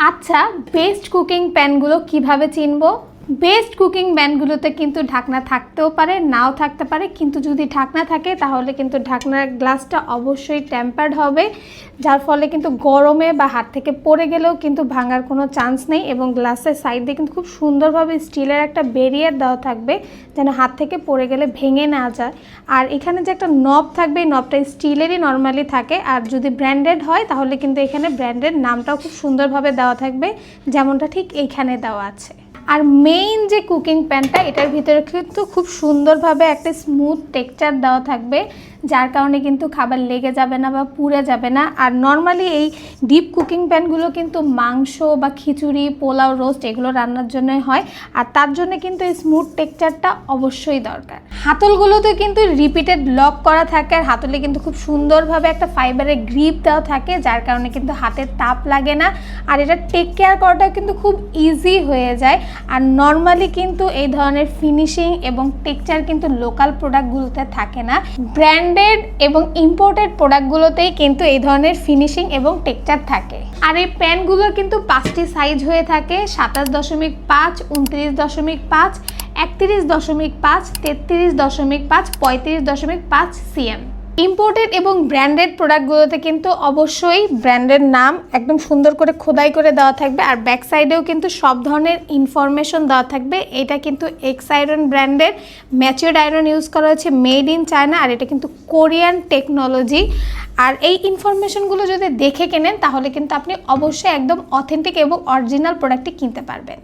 আচ্ছা, best cooking প্যানগুলো কিভাবে চিনবো? বেস্ট কুকিং প্যানগুলোতে কিন্তু ঢাকনা থাকতেও পারে, নাও থাকতে পারে, কিন্তু যদি ঢাকনা থাকে তাহলে কিন্তু ঢাকনার গ্লাসটা অবশ্যই টেম্পার্ড হবে, যার ফলে কিন্তু গরমে বা হাত থেকে পড়ে গেলেও কিন্তু ভাঙার কোনো চান্স নেই। এবং গ্লাসের সাইড দিয়ে কিন্তু খুব সুন্দরভাবে স্টিলের একটা ব্যারিয়ার দেওয়া থাকবে যেন হাত থেকে পড়ে গেলে ভেঙে না যায়। আর এখানে যে একটা নব থাকবে, এই নবটা স্টিলেরই নর্মালি থাকে। আর যদি ব্র্যান্ডেড হয় তাহলে কিন্তু এখানে ব্র্যান্ডের নামটাও খুব সুন্দরভাবে দেওয়া থাকবে, যেমনটা ঠিক এইখানে দেওয়া আছে। আর মেইন যে কুকিং প্যানটা, এটার ভিতরে কিন্তু খুব সুন্দরভাবে একটা স্মুথ টেক্সচার দেওয়া থাকবে, যার কারণে কিন্তু খাবার লেগে যাবে না বা পুড়ে যাবে না। আর নর্মালি এই ডিপ কুকিং প্যানগুলো কিন্তু মাংস বা খিচুড়ি, পোলাও, রোস্ট এগুলো রান্নার জন্যই হয়। আর তার জন্য কিন্তু এই স্মুথ টেক্সচারটা অবশ্যই দরকার। হাতলগুলোতে কিন্তু রিপিটেড লক করা থাকে, আর হাতলে কিন্তু খুব সুন্দরভাবে একটা ফাইবারের গ্রিপ দেওয়া থাকে, যার কারণে কিন্তু হাতের তাপ লাগে না। আর এটা টেক কেয়ার করাটা কিন্তু খুব ইজি হয়ে যায়। আর নর্মালি কিন্তু এই ধরনের ফিনিশিং এবং টেক্সচার কিন্তু লোকাল প্রোডাক্টগুলোতে থাকে না, ব্র্যান্ডেড এবং ইম্পোর্টেড প্রোডাক্টগুলোতেই কিন্তু এই ধরনের ফিনিশিং এবং টেক্সচার থাকে। আর এই প্যানগুলোর কিন্তু 5টি সাইজ হয়ে থাকে: 27.5, 29.5, 31.5, 33.5, 35.5 cm। ইম্পোর্টেড এবং ব্র্যান্ডেড প্রোডাক্টগুলোতে কিন্তু অবশ্যই ব্র্যান্ডের নাম একদম সুন্দর করে খোদাই করে দেওয়া থাকবে, আর ব্যাক সাইডেও কিন্তু সব ধরনের ইনফরমেশন দেওয়া থাকবে। এটা কিন্তু এক্স আয়রন ব্র্যান্ডের ম্যাচিওর্ড আয়রন ইউজ করা হয়েছে, মেড ইন চায়না, আর এটা কিন্তু কোরিয়ান টেকনোলজি। আর এই ইনফরমেশনগুলো যদি দেখে কেনেন তাহলে কিন্তু আপনি অবশ্যই একদম অথেন্টিক এবং অরিজিনাল প্রোডাক্টটি কিনতে পারবেন।